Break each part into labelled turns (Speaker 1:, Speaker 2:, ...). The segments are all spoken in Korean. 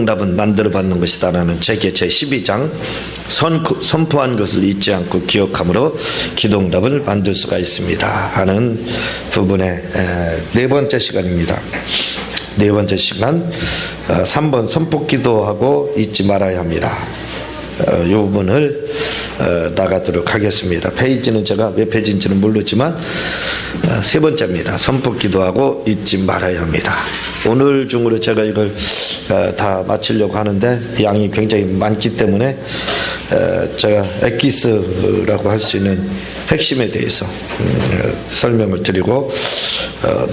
Speaker 1: 기도응답은 만들어 받는 것이다라는 책의 제12장 선포한 것을 잊지 않고 기억함으로 기도응답을 만들 수가 있습니다 하는 부분의 네 번째 시간입니다. 네 번째 시간 3번 선포기도하고 잊지 말아야 합니다. 이 부분을 나가도록 하겠습니다. 페이지는 제가 몇 페이지인지는 모르지만 세 번째입니다. 선포기도하고 잊지 말아야 합니다. 오늘 중으로 제가 이걸 다 마치려고 하는데 양이 굉장히 많기 때문에 제가 엑기스라고 할 수 있는 핵심에 대해서 설명을 드리고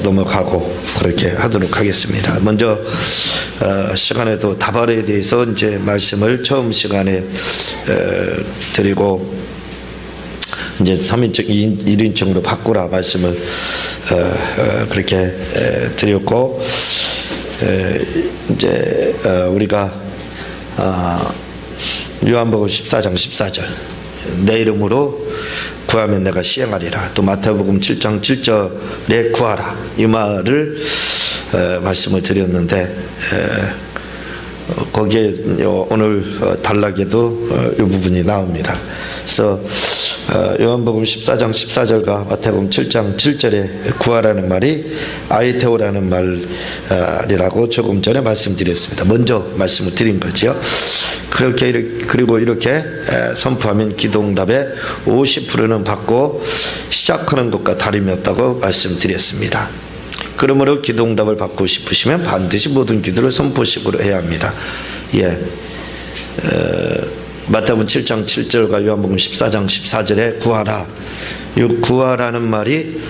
Speaker 1: 넘어가고 그렇게 하도록 하겠습니다. 먼저 시간에도 다발에 대해서 이제 말씀을 처음 시간에 드리고 이제 3인칭 1인칭으로 바꾸라 말씀을 그렇게 드렸고 이제 우리가 요한복음 14장 14절 내 이름으로 구하면 내가 시행하리라. 또 마태복음 7장 7절에 구하라. 이 말을 말씀을 드렸는데 거기에 오늘 단락에도 이 부분이 나옵니다. 그래서 요한복음 14장 14절과 마태복음 7장 7절에 구하라는 말이 아이테오라는 말이라고 조금 전에 말씀드렸습니다. 먼저 말씀을 드린 거죠. 그리고 이렇게 선포하면 기도응답의 50%는 받고 시작하는 것과 다름이 없다고 말씀드렸습니다. 그러므로 기도응답을 받고 싶으시면 반드시 모든 기도를 선포식으로 해야 합니다. 마태복음 7장 7절과 요한복음 14장 14절에 구하라. 이 구하라는 말이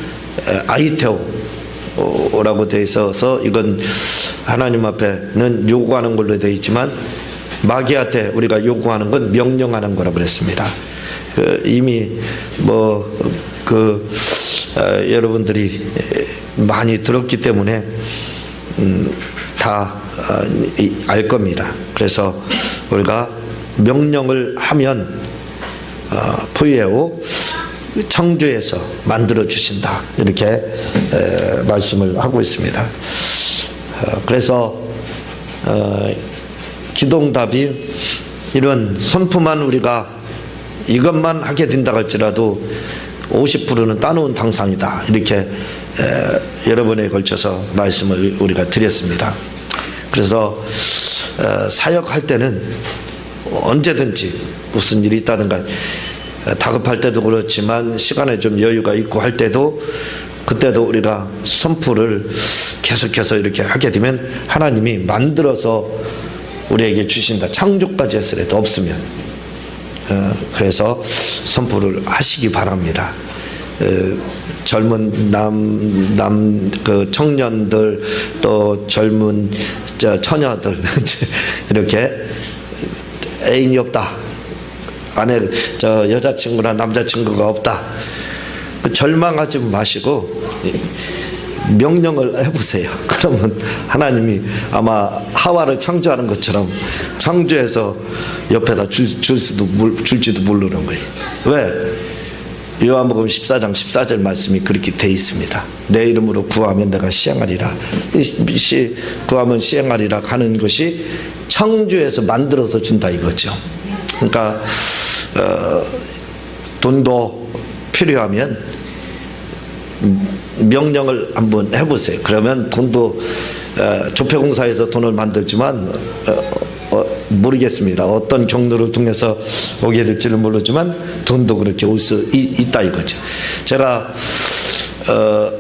Speaker 1: 아이테오라고 되어 있어서 이건 하나님 앞에는 요구하는 걸로 되어 있지만 마귀한테 우리가 요구하는 건 명령하는 거라고 그랬습니다. 이미 여러분들이 많이 들었기 때문에 다 알 겁니다. 그래서 우리가 명령을 하면 포이에오 창조해서 만들어 주신다 이렇게 말씀을 하고 있습니다. 그래서 기도응답이 이런 선포만 우리가 이것만 하게 된다 할지라도 50%는 따놓은 당상이다 이렇게 여러분에 걸쳐서 말씀을 우리가 드렸습니다. 그래서 사역할 때는 언제든지 무슨 일이 있다든가 다급할 때도 그렇지만 시간에 좀 여유가 있고 할 때도 그때도 우리가 선포를 계속해서 이렇게 하게 되면 하나님이 만들어서 우리에게 주신다. 창조까지 했으래도 없으면 그래서 선포를 하시기 바랍니다. 젊은 그 청년들 또 젊은 처녀들 이렇게 애인이 없다. 여자친구나 남자친구가 없다. 절망하지 마시고 명령을 해보세요. 그러면 하나님이 아마 하와를 창조하는 것처럼 창조해서 옆에다 줄지도 모르는 거예요. 왜? 요한복음 14장 14절 말씀이 그렇게 돼 있습니다. 내 이름으로 구하면 내가 시행하리라. 구하면 시행하리라 하는 것이 창조해서 만들어서 준다 이거죠. 그러니까 돈도 필요하면 명령을 한번 해보세요. 그러면 돈도 조폐공사에서 돈을 만들지만 모르겠습니다. 어떤 경로를 통해서 오게 될지는 모르지만 돈도 그렇게 올 수 있다 이거죠. 제가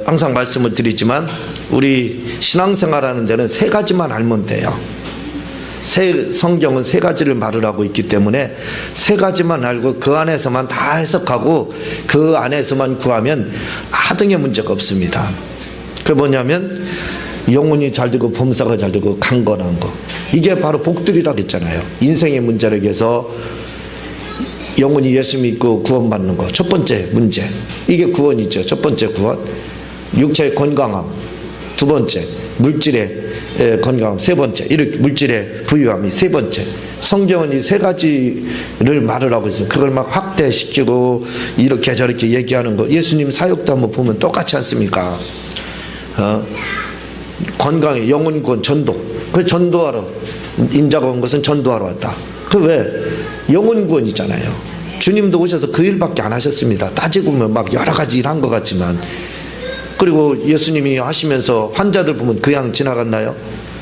Speaker 1: 항상 말씀을 드리지만 우리 신앙생활하는 데는 세 가지만 알면 돼요. 성경은 세 가지를 말을 하고 있기 때문에 세 가지만 알고 그 안에서만 다 해석하고 그 안에서만 구하면 하등의 문제가 없습니다. 그게 뭐냐면 영혼이 잘 되고 범사가 잘 되고 강건한 거, 이게 바로 복들이라고 했잖아요. 인생의 문제를 위해서 영혼이 예수 믿고 구원받는 거 첫 번째 문제, 이게 구원이죠. 첫 번째 구원. 육체의 건강함 두 번째, 물질의 건강함 세 번째, 이렇게 물질의 부유함이 세 번째. 성경은 이 세 가지를 말을 하고 있어요. 그걸 막 확대시키고 이렇게 저렇게 얘기하는 거, 예수님 사역도 한번 보면 똑같지 않습니까? 건강에 영혼권 전도, 그 전도하러 인자가 온 것은 전도하러 왔다. 그 왜? 영혼 구원이잖아요. 주님도 오셔서 그 일밖에 안 하셨습니다. 따지고 보면 막 여러 가지 일 한 것 같지만. 그리고 예수님이 하시면서 환자들 보면 그냥 지나갔나요?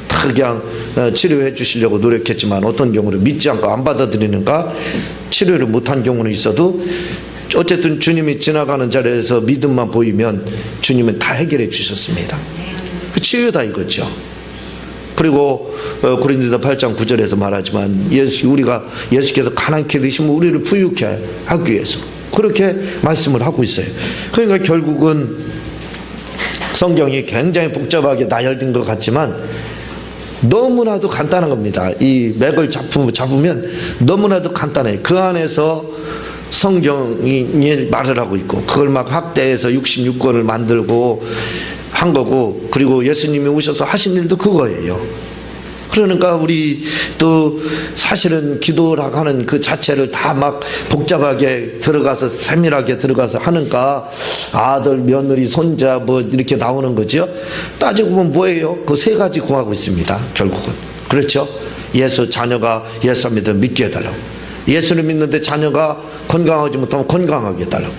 Speaker 1: 다 그냥 치료해 주시려고 노력했지만 어떤 경우는 믿지 않고 안 받아들이는가 치료를 못한 경우는 있어도 어쨌든 주님이 지나가는 자리에서 믿음만 보이면 주님은 다 해결해 주셨습니다. 그 치유다 이거죠. 그리고 고린도서 8장 9절에서 말하지만 우리가 예수께서 가난케 드시면 우리를 부유케 하기 위해서 그렇게 말씀을 하고 있어요. 그러니까 결국은 성경이 굉장히 복잡하게 나열된 것 같지만 너무나도 간단한 겁니다. 이 맥을 잡으면 너무나도 간단해요. 그 안에서 성경이 말을 하고 있고 그걸 막 확대해서 66권을 만들고 한 거고 그리고 예수님이 오셔서 하신 일도 그거예요. 그러니까 우리 또 사실은 기도라고 하는 그 자체를 다 막 복잡하게 들어가서 세밀하게 들어가서 하니까 아들, 며느리, 손자 뭐 이렇게 나오는 거죠. 따지고 보면 뭐예요? 그 세 가지 구하고 있습니다. 결국은. 그렇죠? 예수 자녀가 예수 믿게 해달라고. 예수를 믿는데 자녀가 건강하지 못하면 건강하게 해달라고.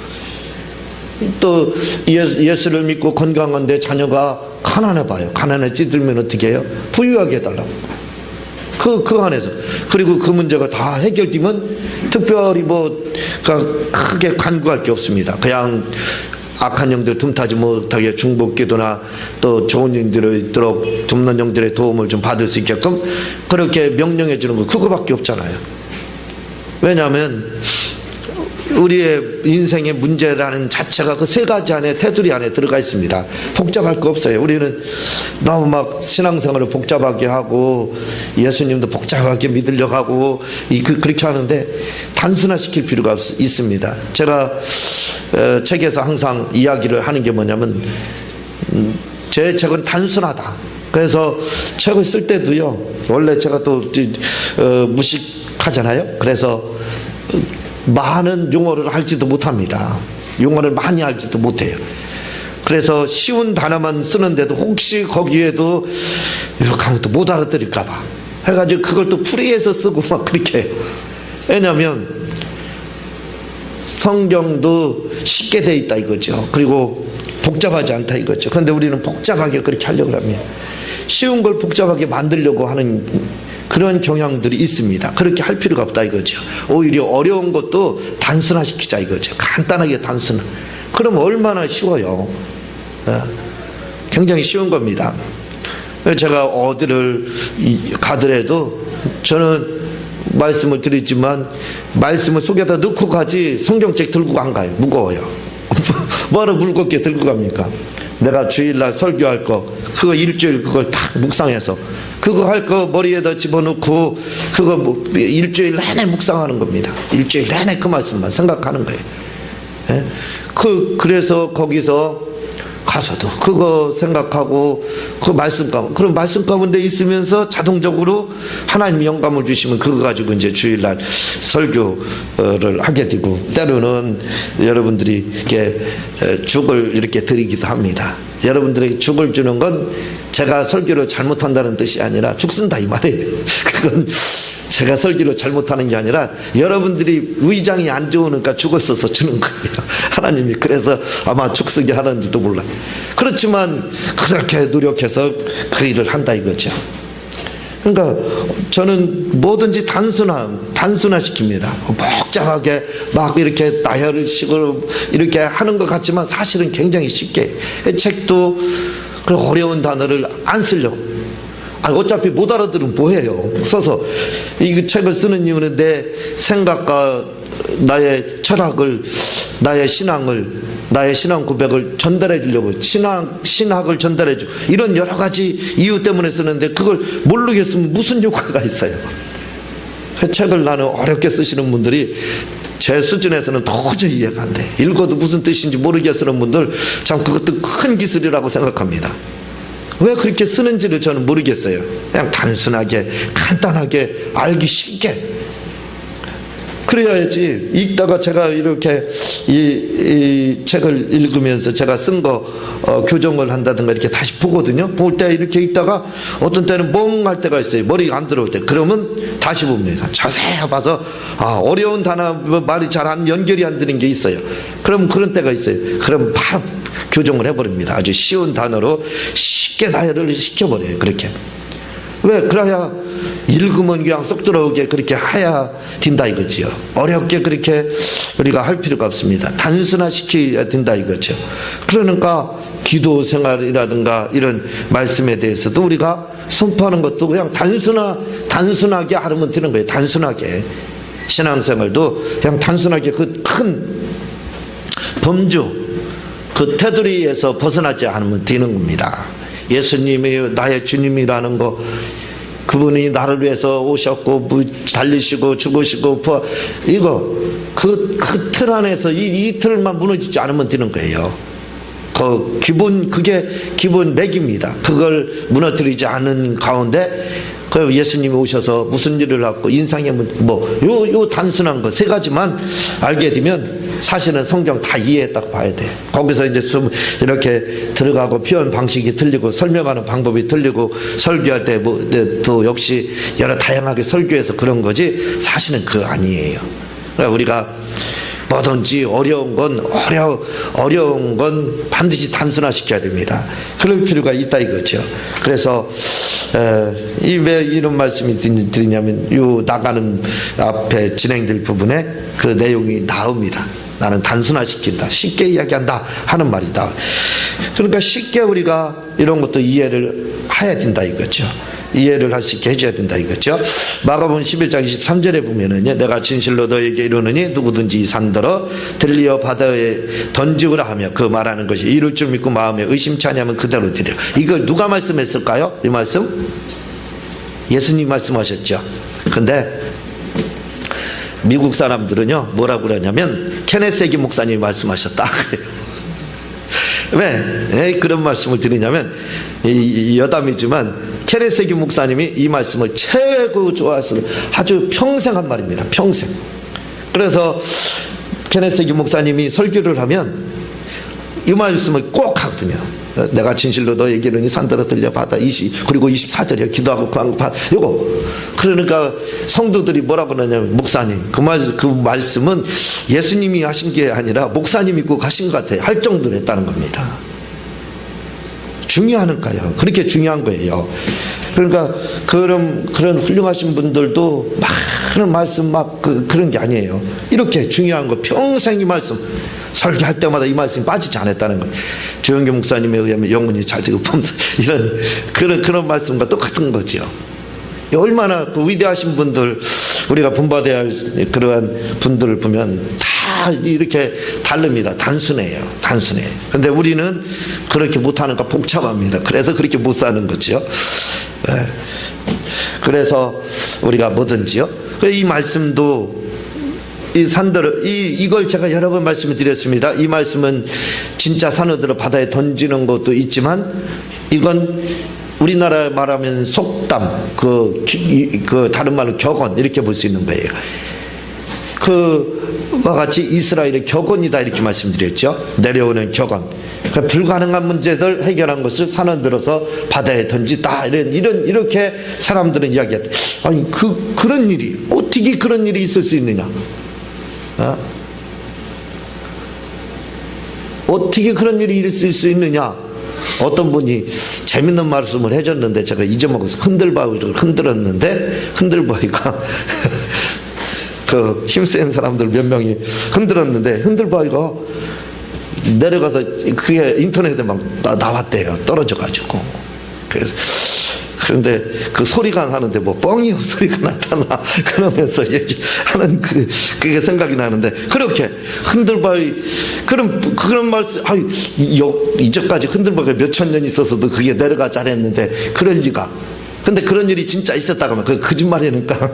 Speaker 1: 또 예수를 믿고 건강한데 자녀가 가난해 봐요. 가난에 찌들면 어떻게 해요? 부유하게 해달라고. 그 안에서. 그리고 그 문제가 다 해결되면 특별히 뭐 크게 간구할 게 없습니다. 그냥 악한 영들 틈타지 못하게 중보기도나 또 좋은 영들이 있도록 돕는 영들의 도움을 좀 받을 수 있게끔 그렇게 명령해 주는 거 그거밖에 없잖아요. 왜냐하면 우리의 인생의 문제라는 자체가 그 세 가지 안에 테두리 안에 들어가 있습니다. 복잡할 거 없어요. 우리는 너무 막 신앙생활을 복잡하게 하고 예수님도 복잡하게 믿으려고 하고 그렇게 하는데 단순화시킬 필요가 있습니다. 제가 책에서 항상 이야기를 하는 게 뭐냐면 제 책은 단순하다. 그래서 책을 쓸 때도요. 원래 제가 또 무식하잖아요. 그래서 많은 용어를 알지도 못합니다. 용어를 많이 알지도 못해요. 그래서 쉬운 단어만 쓰는데도 혹시 거기에도 이렇게 하면 또 못 알아들을까봐 해가지고 그걸 또 풀이해서 쓰고 막 그렇게 해요. 왜냐하면 성경도 쉽게 돼 있다 이거죠. 그리고 복잡하지 않다 이거죠. 그런데 우리는 복잡하게 그렇게 하려고 합니다. 쉬운 걸 복잡하게 만들려고 하는 그런 경향들이 있습니다. 그렇게 할 필요가 없다 이거죠. 오히려 어려운 것도 단순화시키자 이거죠. 간단하게 단순화. 그럼 얼마나 쉬워요. 굉장히 쉬운 겁니다. 제가 어디를 가더라도 저는 말씀을 드리지만 말씀을 속에다 넣고 가지 성경책 들고 안 가요. 무거워요. 뭐하러 무겁게 들고 갑니까? 내가 주일날 설교할 거 그거 일주일 그걸 딱 묵상해서 그거 할 거 머리에다 집어넣고 그거 일주일 내내 묵상하는 겁니다. 일주일 내내 그 말씀만 생각하는 거예요. 예? 그래서 거기서 가서도 그거 생각하고 그 말씀 가운데 그런 말씀 가운데 있으면서 자동적으로 하나님 영감을 주시면 그거 가지고 이제 주일날 설교를 하게 되고 때로는 여러분들이 이렇게 죽을 이렇게 드리기도 합니다. 여러분들에게 죽을 주는 건 제가 설교를 잘못한다는 뜻이 아니라 죽 쓴다 이 말이에요. 그건 제가 설교를 잘못하는 게 아니라 여러분들이 의장이 안 좋으니까 죽을 써서 주는 거예요. 하나님이 그래서 아마 죽 쓰게 하는지도 몰라요. 그렇지만 그렇게 노력해서 그 일을 한다 이거죠. 그러니까 저는 뭐든지 단순화시킵니다. 복잡하게 막 이렇게 나열식으로 이렇게 하는 것 같지만 사실은 굉장히 쉽게 책도 어려운 단어를 안 쓰려고. 어차피 못 알아들으면 뭐해요. 써서 이 책을 쓰는 이유는 내 생각과 나의 철학을 나의 신앙을 나의 신앙 고백을 전달해 주려고 신학을 전달해 주고 이런 여러 가지 이유 때문에 쓰는데 그걸 모르겠으면 무슨 효과가 있어요. 그 책을 나는 어렵게 쓰시는 분들이 제 수준에서는 도저히 이해가 안 돼. 읽어도 무슨 뜻인지 모르겠는 분들 참 그것도 큰 기술이라고 생각합니다. 왜 그렇게 쓰는지를 저는 모르겠어요. 그냥 단순하게 간단하게 알기 쉽게 그래야지. 읽다가 제가 이렇게 이 책을 읽으면서 제가 쓴 거 교정을 한다든가 이렇게 다시 보거든요. 볼 때 이렇게 읽다가 어떤 때는 멍할 때가 있어요. 머리가 안 들어올 때. 그러면 다시 봅니다. 자세히 봐서 어려운 단어 말이 잘 안 연결이 안 되는 게 있어요. 그럼 그런 때가 있어요. 그럼 바로 교정을 해버립니다. 아주 쉬운 단어로 쉽게 나열을 시켜버려요. 그렇게. 왜? 그래야 읽으면 그냥 쏙 들어오게 그렇게 해야 된다 이거지요. 어렵게 그렇게 우리가 할 필요가 없습니다. 단순화시켜야 된다 이거죠. 그러니까 기도 생활이라든가 이런 말씀에 대해서도 우리가 선포하는 것도 그냥 단순하게 하면 되는 거예요. 단순하게. 신앙생활도 그냥 단순하게 그 큰 범주, 그 테두리에서 벗어나지 않으면 되는 겁니다. 예수님이 나의 주님이라는 거, 그분이 나를 위해서 오셨고 달리시고 죽으시고 이거 그 틀 안에서 이 틀만 무너지지 않으면 되는 거예요. 그게 기본 맥입니다. 그걸 무너뜨리지 않은 가운데 예수님이 오셔서 무슨 일을 하고 인상에 요 단순한 거 세 가지만 알게 되면 사실은 성경 다 이해했다고 봐야 돼. 거기서 이제 이렇게 들어가고 표현 방식이 틀리고 설명하는 방법이 틀리고 설교할 때 또 역시 여러 다양하게 설교해서 그런 거지 사실은 그거 아니에요. 그러니까 우리가 뭐든지 어려운 건 반드시 단순화시켜야 됩니다. 그럴 필요가 있다 이거죠. 그래서 왜 이런 말씀이 드리냐면 요 나가는 앞에 진행될 부분에 그 내용이 나옵니다. 나는 단순화시킨다, 쉽게 이야기한다 하는 말이다. 그러니까 쉽게 우리가 이런 것도 이해를 해야 된다 이거죠. 이해를 할 수 있게 해줘야 된다 이거죠. 마가복음 11장 23절에 보면은요, 내가 진실로 너에게 이르노니 누구든지 이 산더러 들리어 바다에 던지우라 하며, 그 말하는 것이 이룰 줄 믿고 마음에 의심치 아니하면 그대로 되리라. 이걸 누가 말씀했을까요? 이 말씀? 예수님 말씀하셨죠. 근데 미국 사람들은요 뭐라고 그러냐면 케네세기 목사님이 말씀하셨다 그래요. 왜 그런 말씀을 드리냐면 여담이지만 케네세기 목사님이 이 말씀을 최고 좋아해서 아주 평생 한 말입니다. 평생. 그래서 케네세기 목사님이 설교를 하면 이 말씀을 꼭 하거든요. 내가 진실로 너에게 이르니 산더러 들려 바다 그리고 24절에 기도하고 요거. 그러니까 성도들이 뭐라고 하냐면 목사님 그 말씀은 예수님이 하신 게 아니라 목사님이 꼭 하신 것 같아요. 할 정도로 했다는 겁니다. 중요하니까요. 그렇게 중요한 거예요. 그러니까 그런 훌륭하신 분들도 많은 말씀 그런 게 아니에요. 이렇게 중요한 거 평생 이 말씀 설교할 때마다 이 말씀이 빠지지 않았다는 거예요. 조영기 목사님에 의하면 영혼이 잘 되고 이런 그런 말씀과 똑같은 거죠. 얼마나 그 위대하신 분들, 우리가 본받아야 할 그러한 분들을 보면 다 이렇게 다릅니다. 단순해요. 근데 우리는 그렇게 못하니까 복잡합니다. 그래서 그렇게 못 사는 거죠. 그래서 우리가 뭐든지요. 이 말씀도 이 산더러 이걸 제가 여러 번 말씀을 드렸습니다. 이 말씀은 진짜 산더러 바다에 던지는 것도 있지만 이건 우리나라 말하면 속담, 그 다른 말로 격언 이렇게 볼 수 있는 거예요. 그와 같이 이스라엘의 격언이다 이렇게 말씀드렸죠. 내려오는 격언. 그러니까 불가능한 문제들 해결한 것을 산더러서 바다에 던지다 이렇게 사람들은 이야기했다. 아니 그런 일이 어떻게 그런 일이 있을 수 있느냐? 어떻게 그런 일이 있을 수 있느냐? 어떤 분이 재밌는 말씀을 해줬는데 제가 잊어먹어서 흔들바위를 흔들었는데 흔들바위가 그 힘센 사람들 몇 명이 흔들었는데 흔들바위가 내려가서 그게 인터넷에 막 나왔대요. 떨어져가지고. 그런데 그 소리가 나는데 뭐 뻥이요 소리가 나타나 그러면서 얘기하는 그게 생각이 나는데 그렇게 흔들바위 그런 말씀 이제까지 흔들바위가 몇천 년 있었어도 그게 내려가지 않았는데 그럴 리가. 근데 그런 일이 진짜 있었다고 하면 그 거짓말이니까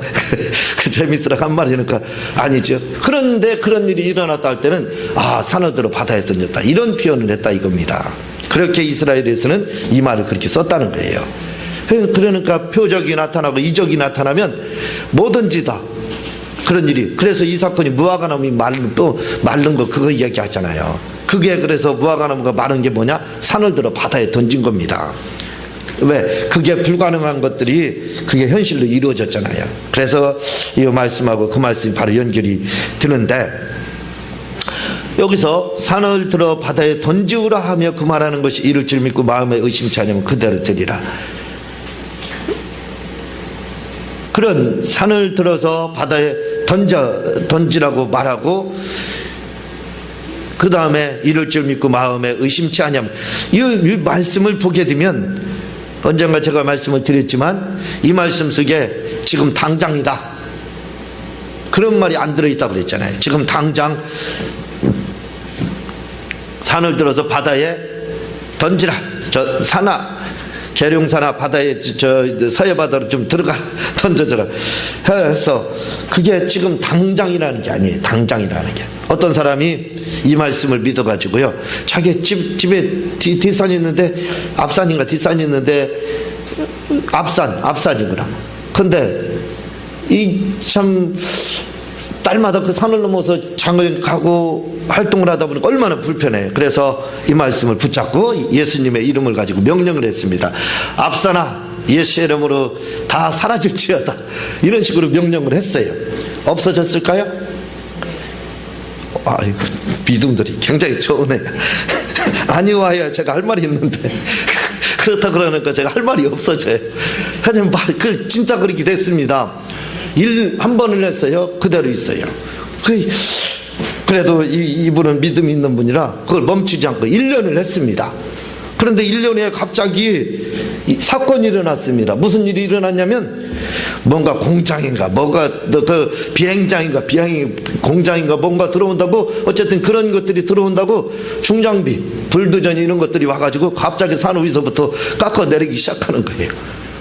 Speaker 1: 그 재밌으라고 한 말이니까 아니죠. 그런데 그런 일이 일어났다 할 때는 산더러 바다에 던졌다 이런 표현을 했다 이겁니다. 그렇게 이스라엘에서는 이 말을 그렇게 썼다는 거예요. 그러니까 표적이 나타나고 이적이 나타나면 뭐든지 다 그런 일이. 그래서 이 사건이 무화과나무 마른 거 그거 이야기하잖아요. 그게 그래서 무화과나무가 마른 게 뭐냐? 산을 들어 바다에 던진 겁니다. 왜? 그게 불가능한 것들이 그게 현실로 이루어졌잖아요. 그래서 이 말씀하고 그 말씀이 바로 연결이 되는데, 여기서 산을 들어 바다에 던지우라 하며 그 말하는 것이 이를 줄 믿고 마음에 의심치 않으면 그대로 되리라. 그런 산을 들어서 바다에 던지라고 말하고, 그 다음에 이를 줄 믿고 마음에 의심치 않으면, 이 말씀을 보게 되면 언젠가 제가 말씀을 드렸지만 이 말씀 속에 지금 당장이다 그런 말이 안 들어있다고 그랬잖아요. 지금 당장 산을 들어서 바다에 던지라. 저 산아, 계룡산아, 바다에 저 서해바다로 좀 들어가 던져져라 해서, 그게 지금 당장이라는 게 아니에요. 당장이라는 게. 어떤 사람이 이 말씀을 믿어가지고요, 자기 집에 뒷산이 있는데, 앞산인가 뒷산이 있는데, 앞산이구나. 근데 이 참 딸마다 그 산을 넘어서 장을 가고 활동을 하다 보니까 얼마나 불편해요. 그래서 이 말씀을 붙잡고 예수님의 이름을 가지고 명령을 했습니다. 앞산아, 예수의 이름으로 다 사라질지어다. 이런 식으로 명령을 했어요. 없어졌을까요? 아이고, 믿음들이 굉장히 좋으네요. 아니와야 제가 할 말이 있는데 그렇다 그러니까 제가 할 말이 없어져요. 하지만 진짜 그렇게 됐습니다. 일 한 번을 했어요. 그대로 있어요. 그래도 이분은 믿음이 있는 분이라 그걸 멈추지 않고 1년을 했습니다. 그런데 1년 후에 갑자기 사건이 일어났습니다. 무슨 일이 일어났냐면, 뭔가 공장인가, 뭔가 그 비행장인가, 공장인가 뭔가 들어온다고, 어쨌든 그런 것들이 들어온다고 중장비, 불두전이 이런 것들이 와가지고 갑자기 산 위서부터 깎아내리기 시작하는 거예요.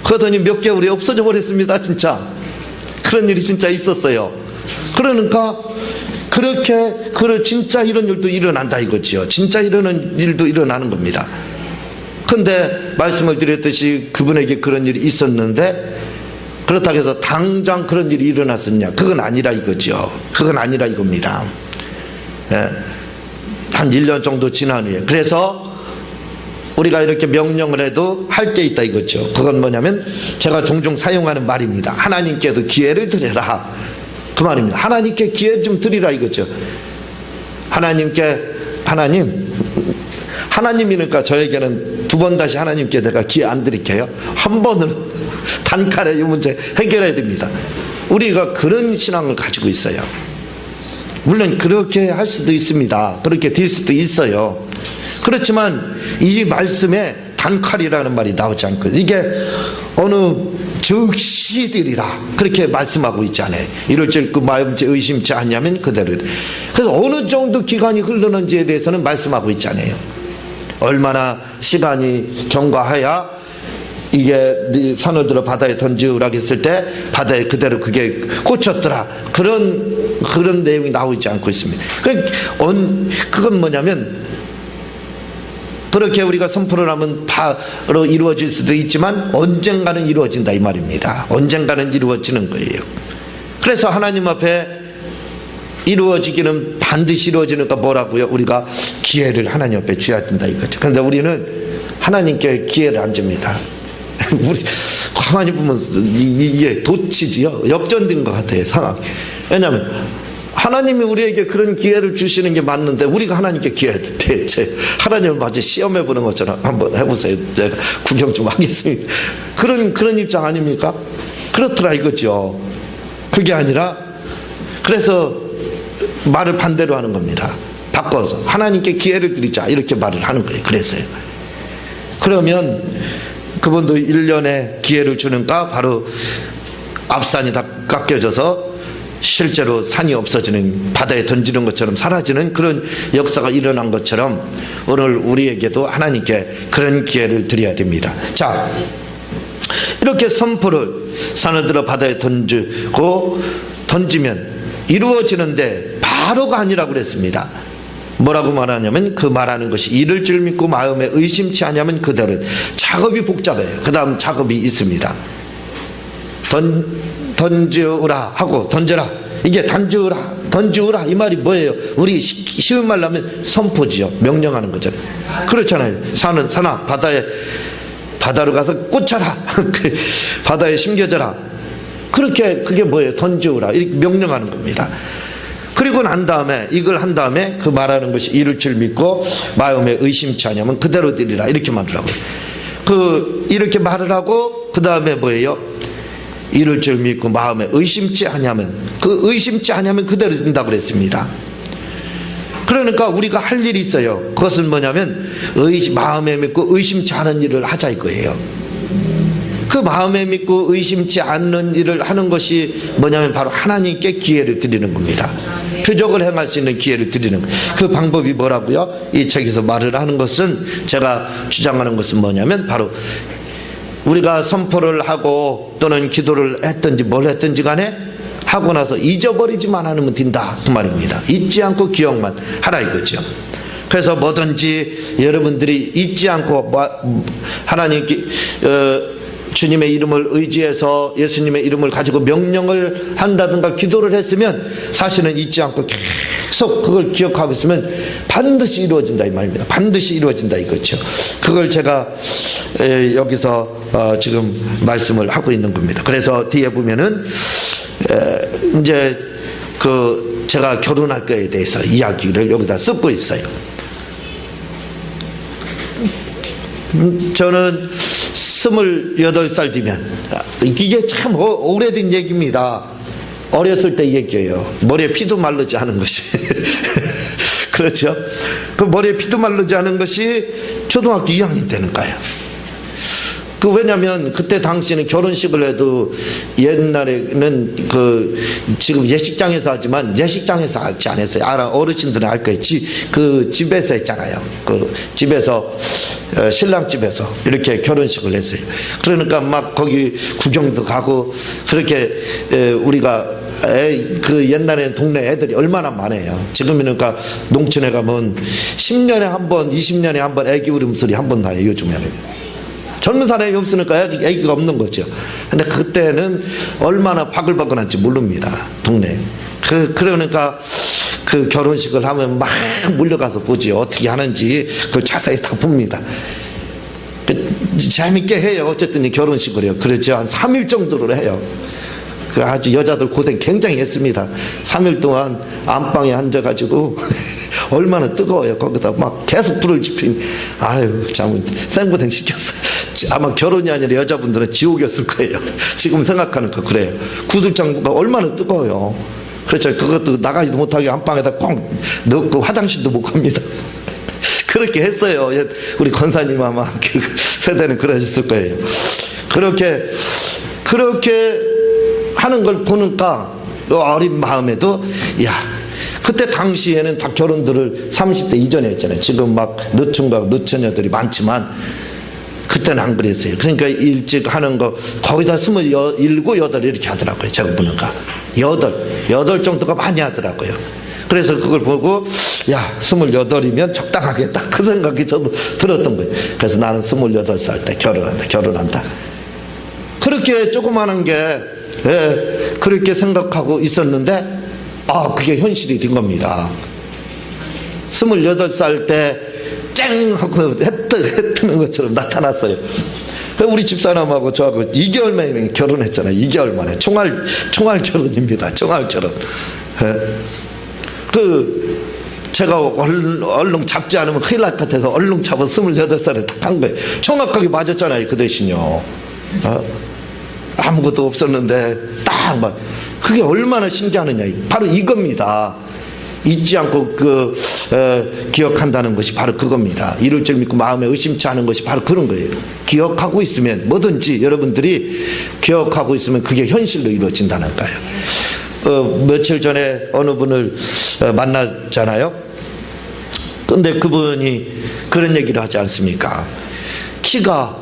Speaker 1: 그러더니 몇 개월이 없어져 버렸습니다. 진짜 그런 일이 진짜 있었어요. 그러니까 그렇게 진짜 이런 일도 일어난다 이거지요. 진짜 이러는 일도 일어나는 겁니다. 근데 말씀을 드렸듯이 그분에게 그런 일이 있었는데, 그렇다고 해서 당장 그런 일이 일어났었냐? 그건 아니라 이거죠. 그건 아니라 이겁니다. 예. 한 1년 정도 지난 후에. 그래서 우리가 이렇게 명령을 해도 할 게 있다 이거죠. 그건 뭐냐면 제가 종종 사용하는 말입니다. 하나님께도 기회를 드려라. 그 말입니다. 하나님께 기회 좀 드리라 이거죠. 하나님이니까 저에게는 두 번 다시 하나님께 내가 기회 안 드릴게요. 한 번은 단칼에 이 문제 해결해야 됩니다. 우리가 그런 신앙을 가지고 있어요. 물론 그렇게 할 수도 있습니다. 그렇게 될 수도 있어요. 그렇지만 이 말씀에 단칼이라는 말이 나오지 않고, 이게 어느 즉시 되리라 그렇게 말씀하고 있잖아요. 이럴 줄 그 마음치 의심치 않냐면 그대로. 그래서 어느 정도 기간이 흐르는지에 대해서는 말씀하고 있잖아요. 얼마나 시간이 경과해야 이게 산을 들어 바다에 던지우라고 했을 때 바다에 그대로 그게 꽂혔더라. 그런 내용이 나오지 않고 있습니다. 그건 뭐냐면, 그렇게 우리가 선포를 하면 바로 이루어질 수도 있지만 언젠가는 이루어진다 이 말입니다. 언젠가는 이루어지는 거예요. 그래서 하나님 앞에 이루어지기는 반드시 이루어지니까 뭐라고요? 우리가 기회를 하나님 앞에 줘야 된다 이거죠. 그런데 우리는 하나님께 기회를 안 줍니다. 우리 가만히 보면 이게 도치지요. 역전된 것 같아요, 상황이. 왜냐하면 하나님이 우리에게 그런 기회를 주시는 게 맞는데 우리가 하나님께 기회를 대체 하나님을 마치 시험해 보는 것처럼 한번 해보세요. 제가 구경 좀 하겠습니다. 그런 입장 아닙니까? 그렇더라 이거죠. 그게 아니라, 그래서 말을 반대로 하는 겁니다. 바꿔서 하나님께 기회를 드리자 이렇게 말을 하는 거예요. 그랬어요. 그러면 그분도 1년의 기회를 주는가, 바로 앞산이 다 깎여져서 실제로 산이 없어지는, 바다에 던지는 것처럼 사라지는 그런 역사가 일어난 것처럼 오늘 우리에게도 하나님께 그런 기회를 드려야 됩니다. 자, 이렇게 선포를 산을 들어 바다에 던지면 이루어지는데 바로가 아니라고 그랬습니다. 뭐라고 말하냐면, 그 말하는 것이 이를 줄 믿고 마음에 의심치 않으면 그대로. 작업이 복잡해요. 그 다음 작업이 있습니다. 던지우라 하고 던져라. 이게 던지우라 이 말이 뭐예요? 우리 쉬운 말로 하면 선포지요. 명령하는 거잖아요. 그렇잖아요. 산아 바다로 가서 꽂혀라. 바다에 심겨져라. 그렇게 그게 뭐예요? 던지우라 이렇게 명령하는 겁니다. 그리고 난 다음에 이걸 한 다음에 그 말하는 것이 이룰 줄 믿고 마음에 의심치 않으면 그대로 되리라 이렇게 말하더라고요. 이렇게 말을 하고 그 다음에 뭐예요? 이룰 줄 믿고 마음에 의심치 않으면 의심치 않으면 그대로 된다고 그랬습니다. 그러니까 우리가 할 일이 있어요. 그것은 뭐냐면 마음에 믿고 의심치 않은 일을 하자 이거예요. 그 마음에 믿고 의심치 않는 일을 하는 것이 뭐냐면 바로 하나님께 기회를 드리는 겁니다. 표적을 행할 수 있는 기회를 드리는 그 방법이 뭐라고요? 이 책에서 말을 하는 것은 제가 주장하는 것은 뭐냐면 바로 우리가 선포를 하고 또는 기도를 했든지 뭘 했든지 간에 하고 나서 잊어버리지만 않으면 된다 그 말입니다. 잊지 않고 기억만 하라 이거죠. 그래서 뭐든지 여러분들이 잊지 않고 하나님께 주님의 이름을 의지해서 예수님의 이름을 가지고 명령을 한다든가 기도를 했으면 사실은 잊지 않고 계속 그걸 기억하고 있으면 반드시 이루어진다 이 말입니다. 반드시 이루어진다 이거죠. 그걸 제가 여기서 지금 말씀을 하고 있는 겁니다. 그래서 뒤에 보면은 이제 제가 결혼할 거에 대해서 이야기를 여기다 쓰고 있어요. 저는 28살 되면 이게 참 오래된 얘기입니다. 어렸을 때 얘기예요. 머리에 피도 마르지 않은 것이 그렇죠. 그 머리에 피도 마르지 않은 것이 초등학교 2학년 때는 가요. 왜냐면 그때 당시에는 결혼식을 해도 옛날에는 지금 예식장에서 하지만 예식장에서 하지 않았어요. 어르신들은 알 거예요. 집에서 했잖아요. 집에서 신랑 집에서 이렇게 결혼식을 했어요. 그러니까 막 거기 구경도 가고 그렇게 우리가 옛날에는 동네 애들이 얼마나 많아요. 지금은 그러니까 농촌에 가면 10년에 한 번, 20년에 한 번 애기 울음소리 한 번 나요. 요즘에는. 젊은 사람이 없으니까 애기가 없는 거죠. 근데 그때는 얼마나 바글바글한지 모릅니다. 동네. 그러니까 그 결혼식을 하면 막 몰려가서 보지. 어떻게 하는지 그걸 자세히 다 봅니다. 재밌게 해요. 어쨌든 이 결혼식을 해요. 그렇죠. 한 3일 정도를 해요. 아주 여자들 고생 굉장히 했습니다. 3일 동안 안방에 앉아가지고 얼마나 뜨거워요. 거기다 막 계속 불을 지피니 아유 참 생고생 시켰어요. 아마 결혼이 아니라 여자분들은 지옥이었을 거예요. 지금 생각하니까 그래요. 구들장구가 얼마나 뜨거워요. 그렇죠. 그것도 나가지도 못하게 안방에다 꼭 넣고 화장실도 못 갑니다. 그렇게 했어요. 우리 권사님 아마 그 세대는 그러셨을 거예요. 그렇게 하는 걸 보니까 어린 마음에도 그때 당시에는 다 결혼들을 30대 이전에 했잖아요. 지금 막 늦춘과 늦처녀들이 많지만 그때는 안 그랬어요. 그러니까 일찍 하는 거 거기다 27, 8 이렇게 하더라고요. 제가 보니까 8 정도가 많이 하더라고요. 그래서 그걸 보고 28이면 적당하겠다 그 생각이 저도 들었던 거예요. 그래서 나는 28살 때 결혼한다. 그렇게 조그마한 게 그렇게 생각하고 있었는데 그게 현실이 된 겁니다. 28살 때 쨍 하고 해 뜨는 것처럼 나타났어요. 우리 집사람하고 저하고 2개월 만에 결혼했잖아요. 2개월 만에 총알 결혼입니다. 총알 결혼. 제가 얼른 잡지 않으면 큰일 날 것 같아서 얼른 잡아 28살에 딱 한 거예요. 정확하게 맞았잖아요. 그 대신요. 아무것도 없었는데 딱 막 그게 얼마나 신기하느냐. 바로 이겁니다. 잊지 않고 기억한다는 것이 바로 그겁니다. 이룰 줄 믿고 마음에 의심치 않은 것이 바로 그런 거예요. 기억하고 있으면 뭐든지 여러분들이 기억하고 있으면 그게 현실로 이루어진다는 거예요. 며칠 전에 어느 분을 만났잖아요. 근데 그분이 그런 얘기를 하지 않습니까? 키가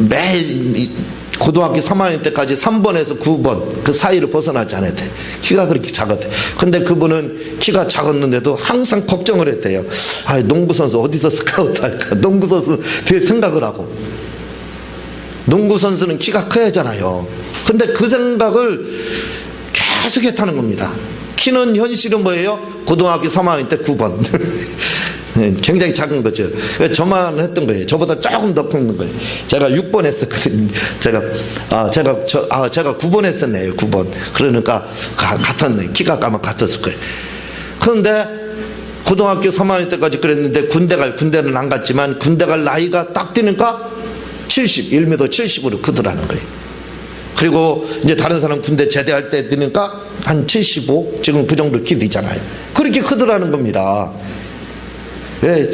Speaker 1: 매일 고등학교 3학년 때까지 3번에서 9번 그 사이를 벗어나지 않았대. 키가 그렇게 작았대. 근데 그분은 키가 작았는데도 항상 걱정을 했대요. 농구선수 어디서 스카우트 할까? 농구선수 되게 생각을 하고. 농구선수는 키가 커야 하잖아요. 근데 그 생각을 계속 했다는 겁니다. 키는 현실은 뭐예요? 고등학교 3학년 때 9번. 굉장히 작은 거죠. 저만 했던 거예요. 저보다 조금 더 컸는 거예요. 제가 6번 했었거든요. 제가 9번 했었네요. 9번. 그러니까 같았네. 키가 아마 같았을 거예요. 그런데 고등학교 3학년 때까지 그랬는데 군대는 안 갔지만 군대 갈 나이가 딱 되니까 1m 70으로 크더라는 거예요. 그리고 이제 다른 사람 군대 제대할 때 되니까 한 75, 지금 그 정도 키 되잖아요. 그렇게 크더라는 겁니다. 예,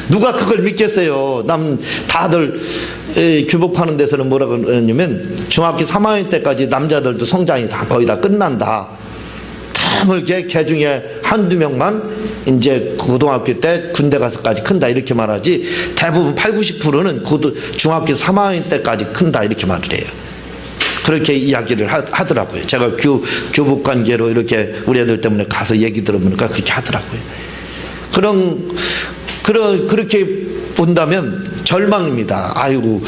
Speaker 1: 누가 그걸 믿겠어요? 다들 교복하는 데서는 뭐라고 그러냐면 중학교 3학년 때까지 남자들도 성장이 거의 다 끝난다. 드물게 개 중에 한두 명만 이제 고등학교 때 군대 가서까지 큰다 이렇게 말하지, 대부분 80~90%는 중학교 3학년 때까지 큰다 이렇게 말을 해요. 그렇게 이야기를 하더라고요. 제가 교복 관계로 이렇게 우리 애들 때문에 가서 얘기 들어보니까 그렇게 하더라고요. 그렇게 본다면 절망입니다. 아이고,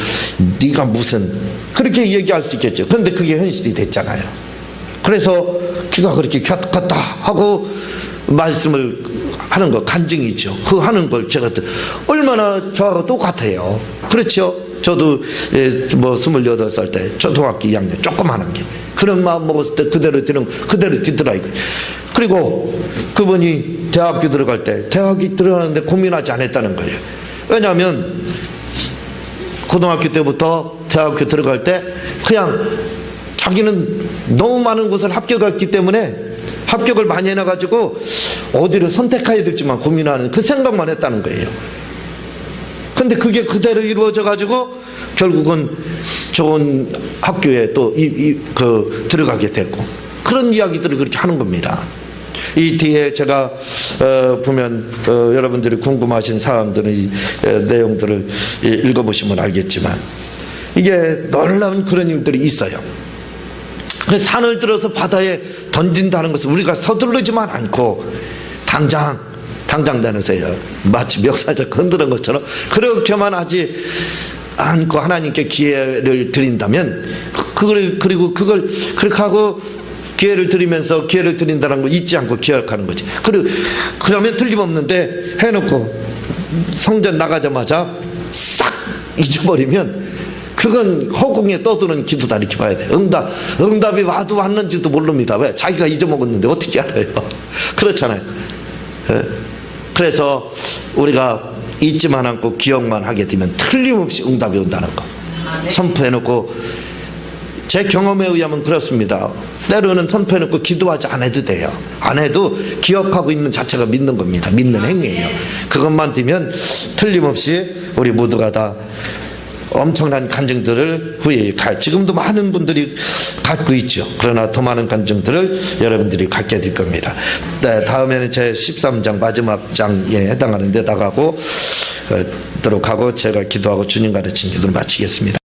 Speaker 1: 네가 무슨, 그렇게 얘기할 수 있겠죠. 그런데 그게 현실이 됐잖아요. 그래서 키가 그렇게 컸다 하고 말씀을 하는 거 간증이죠. 그 하는 걸 제가 얼마나 저하고 똑같아요. 그렇죠? 저도 28살 때 초등학교 2학년 조그만한 게 그런 마음 먹었을 때 그대로 뛰더라 이거. 그리고 그분이 대학교 들어갈 때 대학이 들어가는데 고민하지 않았다는 거예요. 왜냐하면 고등학교 때부터 대학교 들어갈 때 그냥 자기는 너무 많은 곳을 합격했기 때문에 합격을 많이 해놔가지고 어디를 선택해야 될지만 고민하는 그 생각만 했다는 거예요. 근데 그게 그대로 이루어져가지고 결국은 좋은 학교에 또 들어가게 됐고, 그런 이야기들을 그렇게 하는 겁니다. 이 뒤에 제가 보면 여러분들이 궁금하신 사람들은 이 내용들을 읽어보시면 알겠지만 이게 놀라운 그런 일들이 있어요. 그래서 산을 들어서 바다에 던진다는 것을 우리가 서두르지만 않고 당장 다녀서요. 마치 멱살잡고 흔드는 것처럼 그렇게만 하지 않고 하나님께 기회를 드린다면 그리고 그걸 그렇게 하고 기회를 드리면서 기회를 드린다는 걸 잊지 않고 기억하는 거지. 그러면 틀림없는데 해놓고 성전 나가자마자 싹 잊어버리면 그건 허공에 떠드는 기도다 이렇게 봐야 돼요. 응답이 와도 왔는지도 모릅니다. 왜? 자기가 잊어먹었는데 어떻게 알아요? 그렇잖아요. 그래서 우리가 잊지만 않고 기억만 하게 되면 틀림없이 응답이 온다는 거 선포해놓고, 제 경험에 의하면 그렇습니다. 때로는 선포해놓고 기도하지 않아도 돼요. 안 해도 기억하고 있는 자체가 믿는 겁니다. 믿는 행위예요. 그것만 되면 틀림없이 우리 모두가 다 엄청난 간증들을 후에 지금도 많은 분들이 갖고 있죠. 그러나 더 많은 간증들을 여러분들이 갖게 될 겁니다. 네, 다음에는 제 13장 마지막 장에 해당하는 데 나가고 도록 하고 제가 기도하고 주님 가르친 기도를 마치겠습니다.